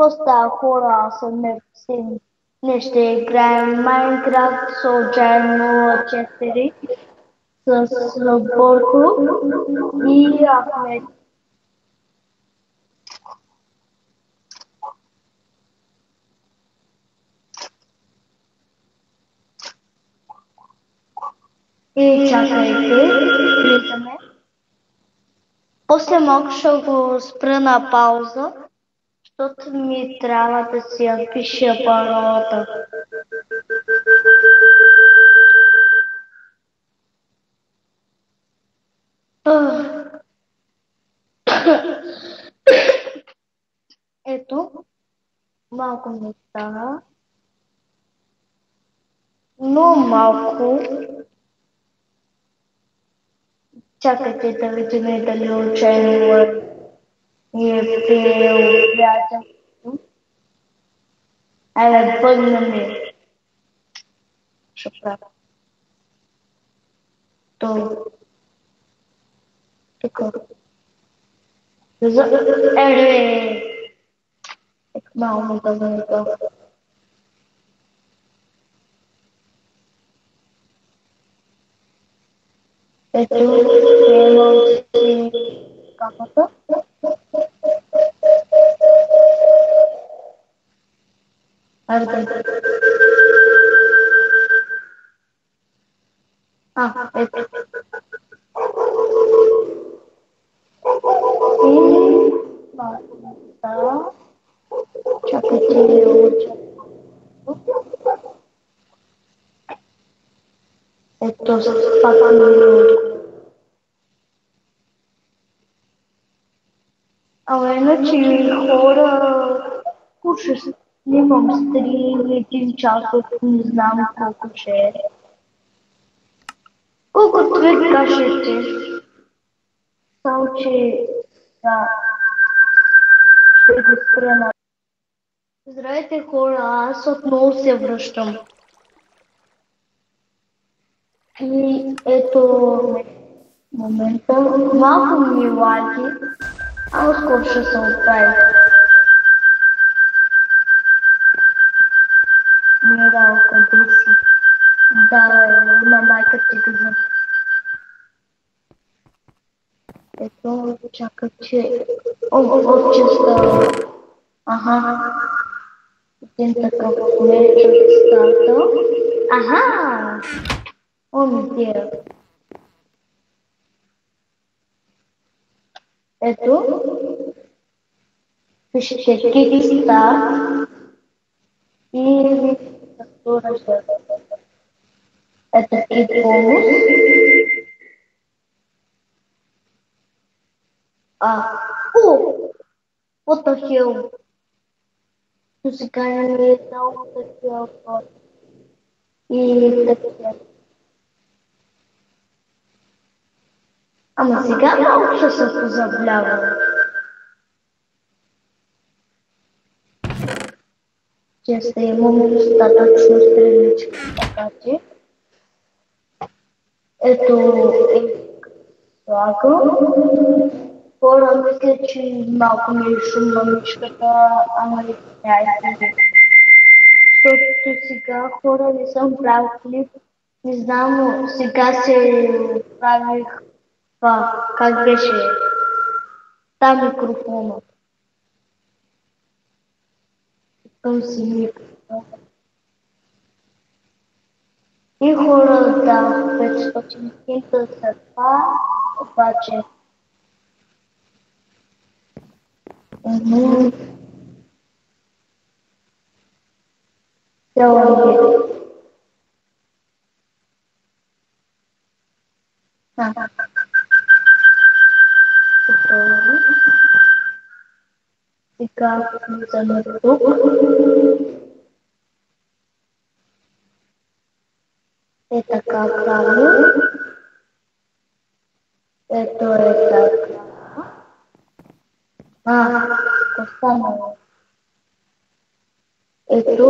Fosta хора не ще играем Майнкрафт случайно 4 с Борко и Ахмед. И чакайте, влизаме. После малко ще го спра на пауза, защото ми трябва да си я пиша паролата. Ето, малко ми стана. Но малко. Чакайте да видим дали ученува и е приел приятелството. Айде, бъдна ми. Ще правя. Тук. Малко да бъде. Ето, приемам си капата. Айде. Ето. И малко. Чакайте да уча. Ето, пак ми отговори. Иначе хора, ще снимам стрим 1 час, не знам колко ще е. Колкото ви кажете. Само, че да, ще го спра на... Здравейте хора, аз отново се връщам. И ето момента, малко ми лаги, а скоро ще се оправи. Мирал, къде си? Да, има майка ти каза. Ето, чака, че... Отчеста... Един такъв меч от старта. Дия. Ето, пишете Kickstart и втора жертва. Ето и помощ. What the hell? То сега не е дал такива хора. И такива. Ама сега малко ще се позаблява. Че ще имам достатъчно странички, така че. Ето слагам. Хора, мисля, че малко ми е шумна мишката, ама не знаете. Защото сега хора не съм правил клип. Не знам, сега се правих това, как беше там микрофона. Към си микрофона. И хора, да, 500 хинта са това, обаче. Цяло ми е. Сега влизаме тук. Е така правилно. Ето е така. Останало. Ето.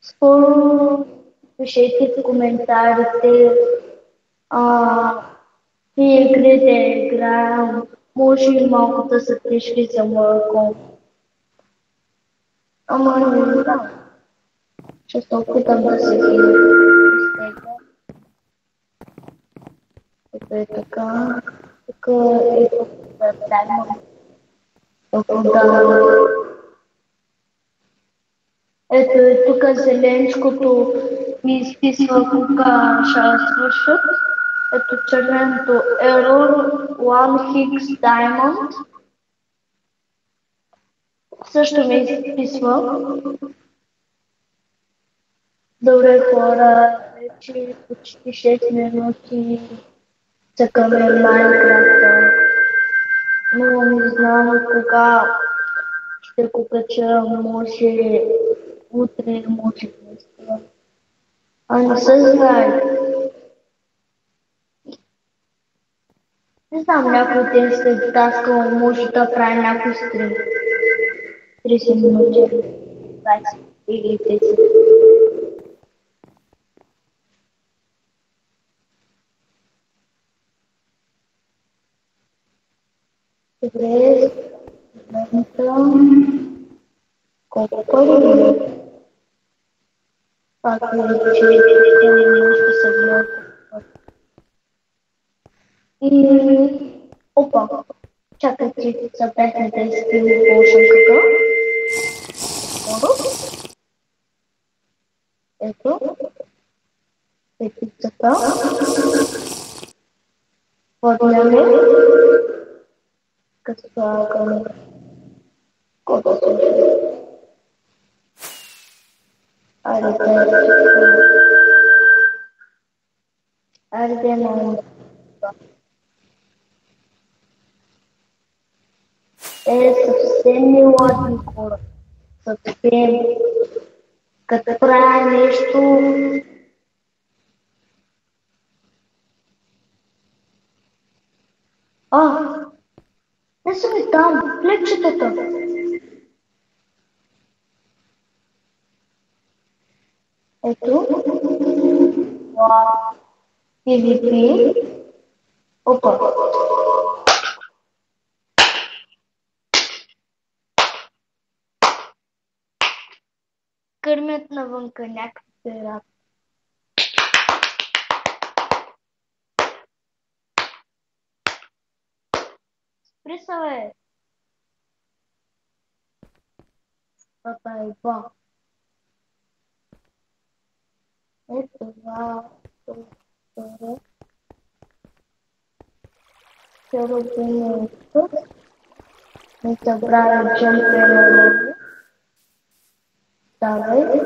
Скоро пишете в коментарите И игрите играем, може и малко да са тежки за моя кон. Ама не знам. Ще се опитам да се ги изтегля. Ето е така. Тук е за тайма. Ето е тук зеленчкото ми изписва кога ще свършат. Ето червеното Error 1 Higgs Diamond. Също ми изписва. Добре хора, вече почти 6 минути цъкаме Майнкрафта. Но не знам кога ще го кача, може утре, може днес. Не се знае. Не знам, някой ден след таскал може да прави някой стрим. 30 минути, 20 или 10. Добре, колко пари? Пак че не може да се гледа. И опа, чакайте, запрехме да изпилим полшенката. Ето, петицата. Водляме. Като слагаме кодото. Айде на съвсем млади хора. Съвсем. Като правя нещо... Не са ми там, хлебчетата. Ето. PvP. Опа. Кърмят навънка някакви пера. Спри се, бе! Папа е ба. Ето това. Ще робим тук. Не забравя джампера. Давай.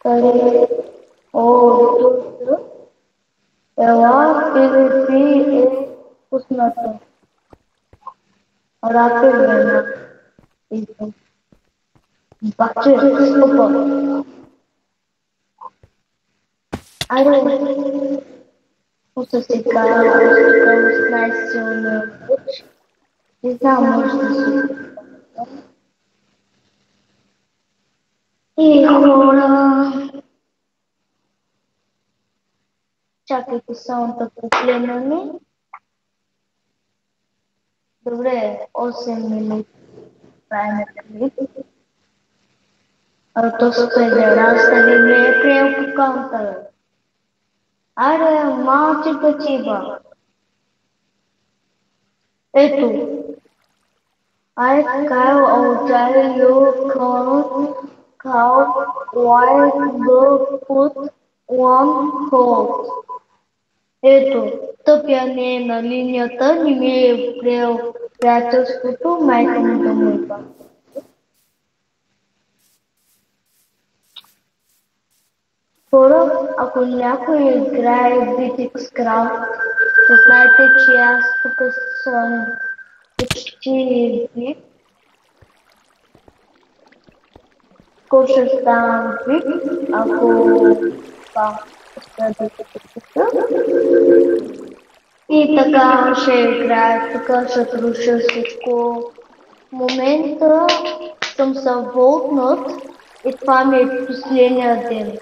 Къде? Тук. Ела, PvP е пуснато. Рапер вена. Баче, опа. Айде. Пуса сега, с най-силния пуч. Не знам, може да се и хора. Чакайте само да погледнем. Добре, 8 минути правим клип. То се педераста ли не е приел поканата, бе? Айде, малчика чиба. Ето. I Kyle O'Reilly you call why the put one code. Ето, тъпя не е на линията, не ми е приел приятелството, майка ми да му идва. Хора, ако някой играе BitXCraft, знаете, че аз тук съм почти вик. Скоро ще ставам вик, ако и така ще играя, така ще труша всичко. В момента съм се волтнат и това ми е последния ден.